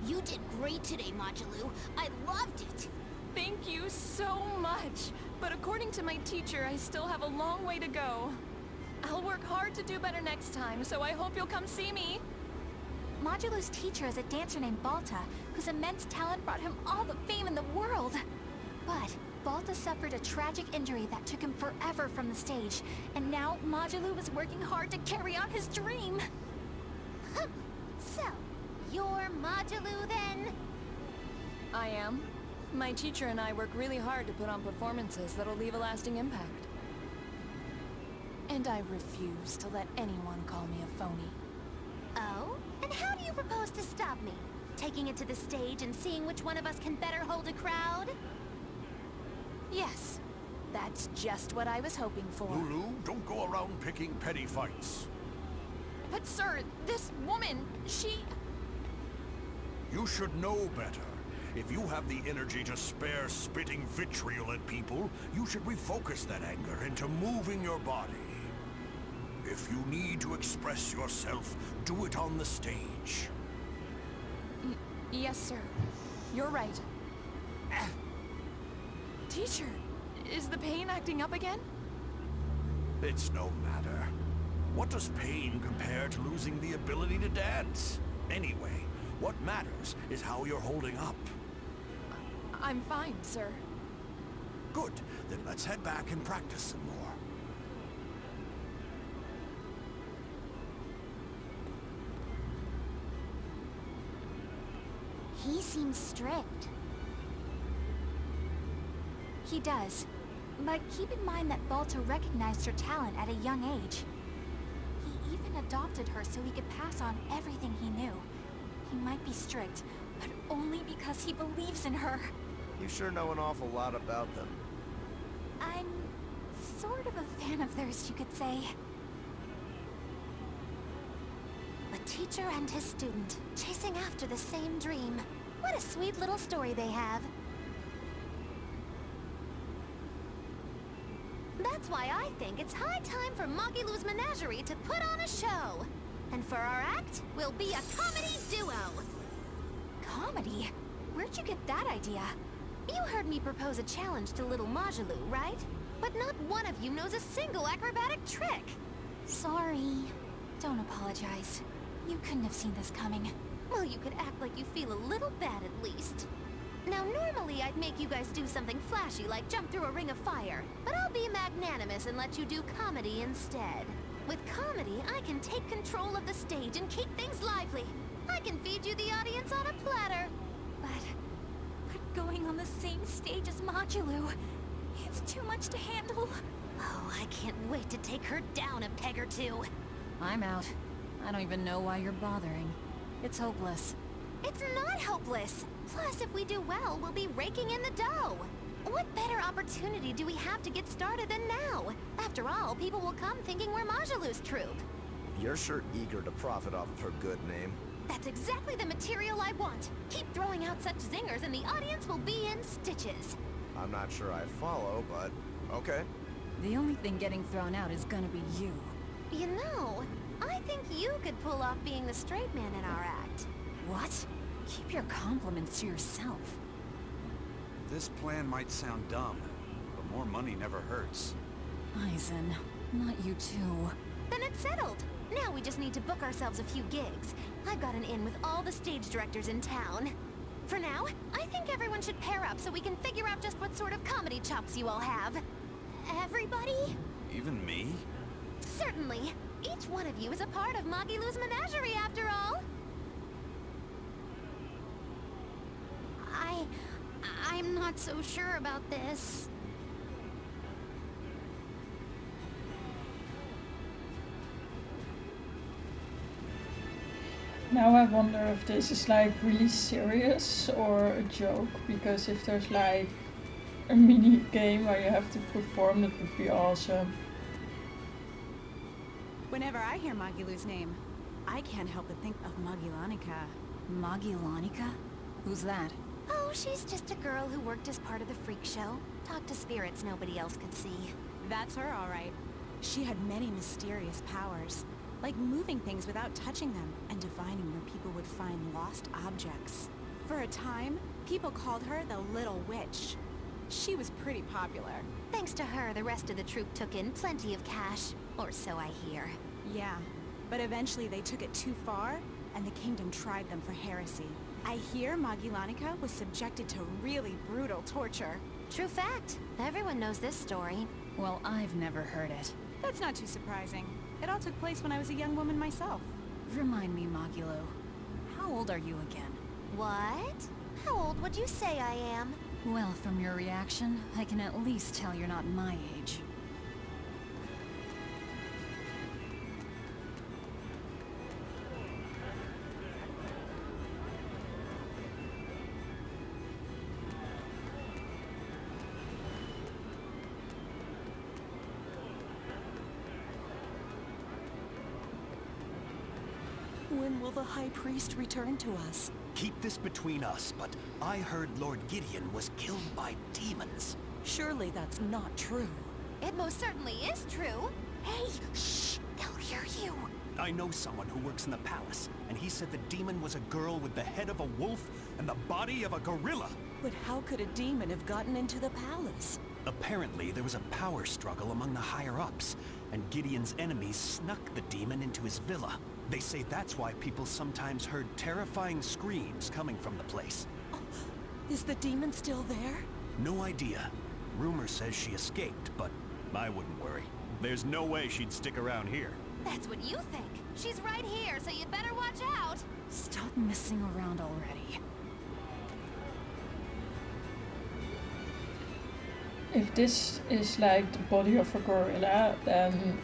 You did great today, Majilu. I loved it. Thank you so much. But according to my teacher, I still have a long way to go. I'll work hard to do better next time, so I hope you'll come see me. Majilu's teacher is a dancer named Balta, whose immense talent brought him all the fame in the world. But Balta suffered a tragic injury that took him forever from the stage, and now Majilu is working hard to carry out his dream. So, you're Majilu then? I am. My teacher and I work really hard to put on performances that'll leave a lasting impact. And I refuse to let anyone call me a phony. Oh? And how do you propose to stop me? Taking it to the stage and seeing which one of us can better hold a crowd? Yes. That's just what I was hoping for. Lulu, don't go around picking petty fights. But sir, this woman, she... You should know better. If you have the energy to spare spitting vitriol at people, you should refocus that anger into moving your body. If you need to express yourself, do it on the stage. Yes, sir. You're right. Teacher, is the pain acting up again? It's no matter. What does pain compare to losing the ability to dance? Anyway, what matters is how you're holding up. I'm fine, sir. Good. Then let's head back and practice some more. He seems strict. He does. But keep in mind that Balta recognized her talent at a young age. He even adopted her so he could pass on everything he knew. He might be strict, but only because he believes in her. You sure know an awful lot about them. I'm sort of a fan of theirs, you could say. A teacher and his student, chasing after the same dream. What a sweet little story they have. That's why I think it's high time for Magilu's Menagerie to put on a show. And for our act, we'll be a comedy duo. Comedy? Where'd you get that idea? You heard me propose a challenge to little Majilu, right? But not one of you knows a single acrobatic trick. Sorry. Don't apologize. You couldn't have seen this coming. Well, you could act like you feel a little bad at least. Now, normally I'd make you guys do something flashy like jump through a ring of fire, but I'll be magnanimous and let you do comedy instead. With comedy, I can take control of the stage and keep things lively. I can feed you the audience on a platter. But going on the same stage as Majilu, it's too much to handle. Oh, I can't wait to take her down a peg or two. I'm out. I don't even know why you're bothering. It's hopeless. It's not hopeless. Plus, if we do well, we'll be raking in the dough. What better opportunity do we have to get started than now? After all, people will come thinking we're Majilu's troupe. You're sure eager to profit off of her good name. That's exactly the material I want. Keep throwing out such zingers and the audience will be in stitches. I'm not sure I follow, but okay. The only thing getting thrown out is gonna be you. You know, I think you could pull off being the straight man in our act. What? Keep your compliments to yourself. This plan might sound dumb, but more money never hurts. Aizen, not you too. Then it's settled. Now we just need to book ourselves a few gigs. I've got an in with all the stage directors in town. For now, I think everyone should pair up so we can figure out just what sort of comedy chops you all have. Everybody? Even me? Certainly. Each one of you is a part of Magilu's Menagerie after all. I'm not so sure about this. Now I wonder if this is like really serious or a joke, because if there's like a mini game where you have to perform, that would be awesome. Whenever I hear Magilu's name, I can't help but think of Magilanica. Magilanica? Who's that? Oh, she's just a girl who worked as part of the freak show. Talked to spirits nobody else could see. That's her, all right. She had many mysterious powers, like moving things without touching them and divining where people would find lost objects. For a time, people called her the Little Witch. She was pretty popular. Thanks to her, the rest of the troop took in plenty of cash. Or so I hear. Yeah, but eventually they took it too far, and the kingdom tried them for heresy. I hear Magilanica was subjected to really brutal torture. True fact. Everyone knows this story. Well, I've never heard it. That's not too surprising. It all took place when I was a young woman myself. Remind me, Magilo, how old are you again? What? How old would you say I am? Well, from your reaction, I can at least tell you're not my age. When will the High Priest return to us? Keep this between us, but I heard Lord Gideon was killed by demons. Surely that's not true. It most certainly is true. Hey, shh! They'll hear you. I know someone who works in the palace, and he said the demon was a girl with the head of a wolf and the body of a gorilla. But how could a demon have gotten into the palace? Apparently, there was a power struggle among the higher-ups, and Gideon's enemies snuck the demon into his villa. They say that's why people sometimes heard terrifying screams coming from the place. Oh, is the demon still there? No idea. Rumor says she escaped, but I wouldn't worry. There's no way she'd stick around here. That's what you think. She's right here, so you better watch out. Stop messing around already. If this is like the body of a gorilla, then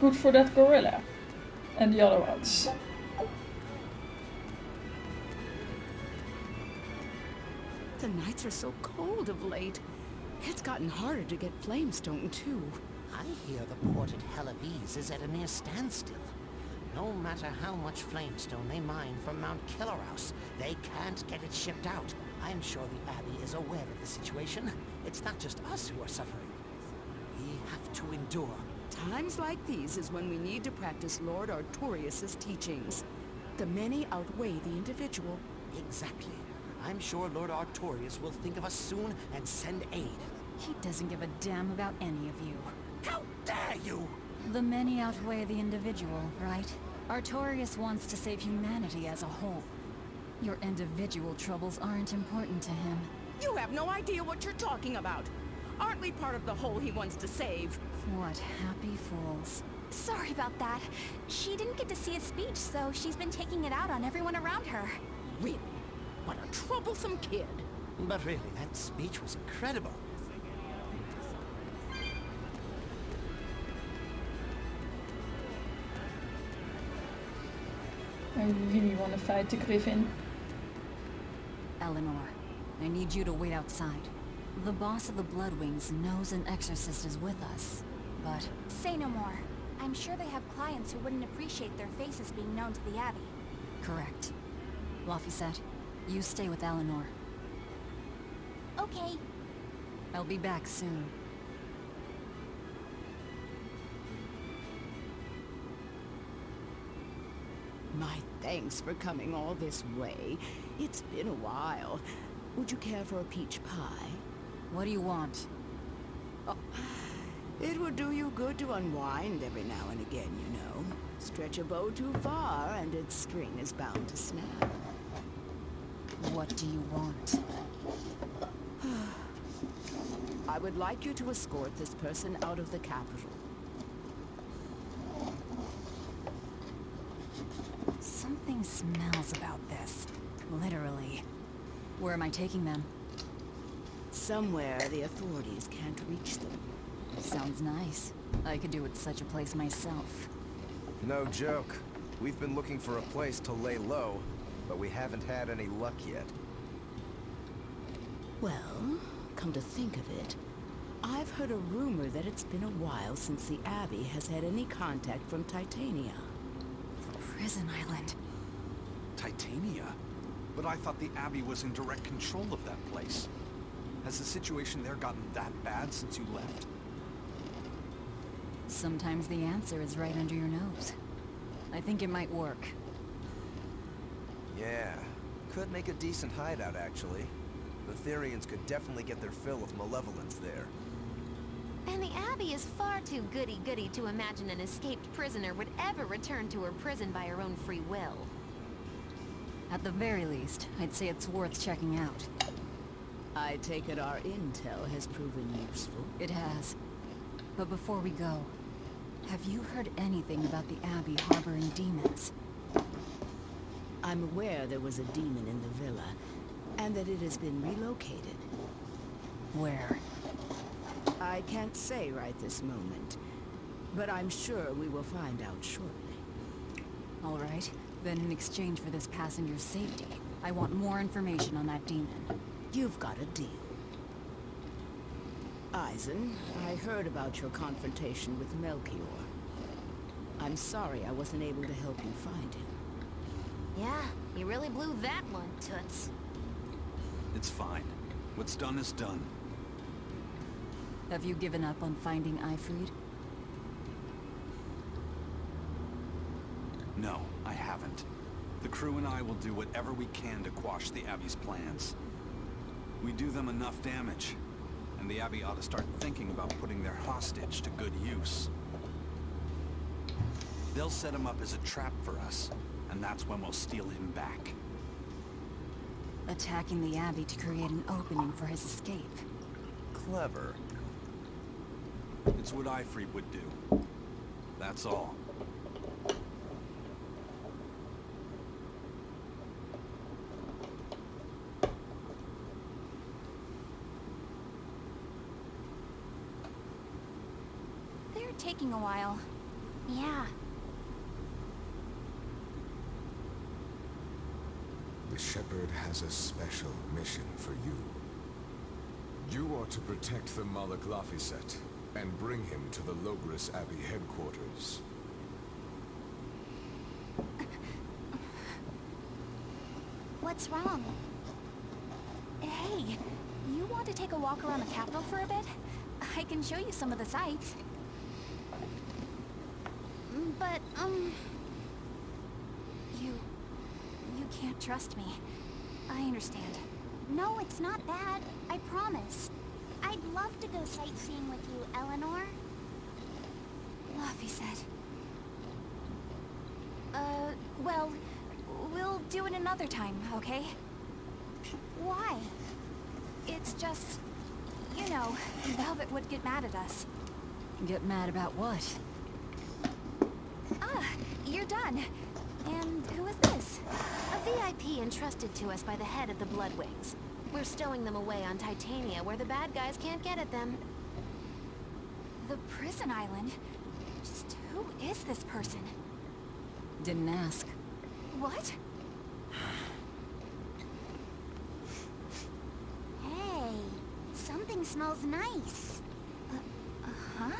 good for that gorilla. And the other ones. The nights are so cold of late. It's gotten harder to get flamestone, too. I hear the port at Helavis is at a near standstill. No matter how much flamestone they mine from Mount Killerhouse, they can't get it shipped out. I'm sure the Abbey is aware of the situation. It's not just us who are suffering. We have to endure. Times like these is when we need to practice Lord Artorius' teachings. The many outweigh the individual. Exactly. I'm sure Lord Artorius will think of us soon and send aid. He doesn't give a damn about any of you. How dare you! The many outweigh the individual, right? Artorius wants to save humanity as a whole. Your individual troubles aren't important to him. You have no idea what you're talking about. Aren't we part of the whole he wants to save? What happy fools. Sorry about that. She didn't get to see his speech, so she's been taking it out on everyone around her. Really? What a troublesome kid. But really, that speech was incredible. I really want to fight the Griffin. Eleanor, I need you to wait outside. The boss of the Bloodwings knows an exorcist is with us, but... Say no more. I'm sure they have clients who wouldn't appreciate their faces being known to the Abbey. Correct. Laphicet, you stay with Eleanor. Okay. I'll be back soon. My thanks for coming all this way. It's been a while. Would you care for a peach pie? What do you want? Oh, it would do you good to unwind every now and again, you know. Stretch a bow too far and its string is bound to snap. What do you want? I would like you to escort this person out of the capital. Something smells about this. Literally. Where am I taking them? Somewhere the authorities can't reach them. Sounds nice. I could do with such a place myself. No joke. We've been looking for a place to lay low, but we haven't had any luck yet. Well, come to think of it, I've heard a rumor that it's been a while since the Abbey has had any contact from Titania. Prison Island. Titania? But I thought the Abbey was in direct control of that place. Has the situation there gotten that bad since you left? Sometimes the answer is right under your nose. I think it might work. Yeah, could make a decent hideout actually. The Therians could definitely get their fill of malevolence there. And the Abbey is far too goody-goody to imagine an escaped prisoner would ever return to her prison by her own free will. At the very least, I'd say it's worth checking out. I take it our intel has proven useful. It has. But before we go, have you heard anything about the Abbey harboring demons? I'm aware there was a demon in the villa, and that it has been relocated. Where? I can't say right this moment, but I'm sure we will find out shortly. All right. Then in exchange for this passenger's safety, I want more information on that demon. You've got a deal. Eisen, I heard about your confrontation with Melchior. I'm sorry I wasn't able to help you find him. Yeah, you really blew that one, Toots. It's fine. What's done is done. Have you given up on finding Eifried? No, I haven't. The crew and I will do whatever we can to quash the Abbey's plans. We do them enough damage, and the Abbey ought to start thinking about putting their hostage to good use. They'll set him up as a trap for us, and that's when we'll steal him back. Attacking the Abbey to create an opening for his escape. Clever. It's what Eifried would do. That's all. They're taking a while. Yeah. The Shepherd has a special mission for you. You are to protect the Malaglafiset and bring him to the Logris Abbey headquarters. What's wrong? Hey, you want to take a walk around the capital for a bit? I can show you some of the sights. But, You can't trust me. I understand. No, it's not bad. I promise. I'd love to go sightseeing with you, Eleanor. Lafiset. Well, we'll do it another time, okay? Why? It's just, you know, Velvet would get mad at us. Get mad about what? Ah, you're done. And who is this? A VIP entrusted to us by the head of the Bloodwings. We're stowing them away on Titania where the bad guys can't get at them. The prison island? Just who is this person? Didn't ask. What? Hey, something smells nice. Huh?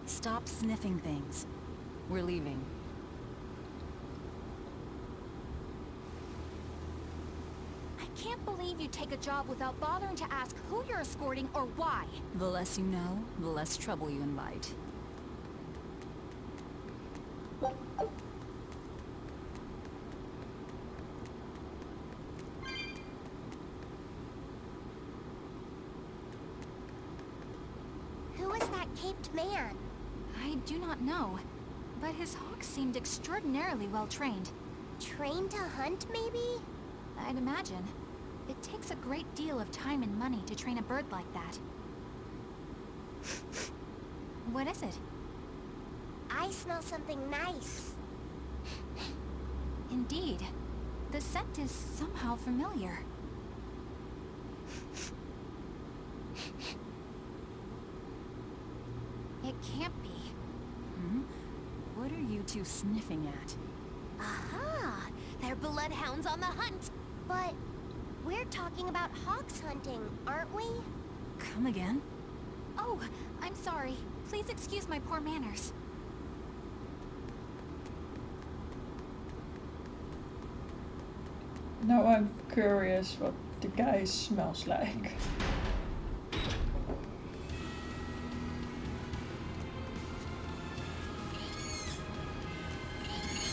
Stop sniffing things. We're leaving. I can't believe you take a job without bothering to ask who you're escorting or why. The less you know, the less trouble you invite. Who is that caped man? I do not know, but his hawks seemed extraordinarily well trained. Trained to hunt, maybe? I'd imagine. It takes a great deal of time and money to train a bird like that. What is it? I smell something nice. Indeed. The scent is somehow familiar. It can't be. What are you two sniffing at? Aha! They're bloodhounds on the hunt! But we're talking about hawks hunting, aren't we? Come again? Oh, I'm sorry. Please excuse my poor manners. Now I'm curious what the guy smells like.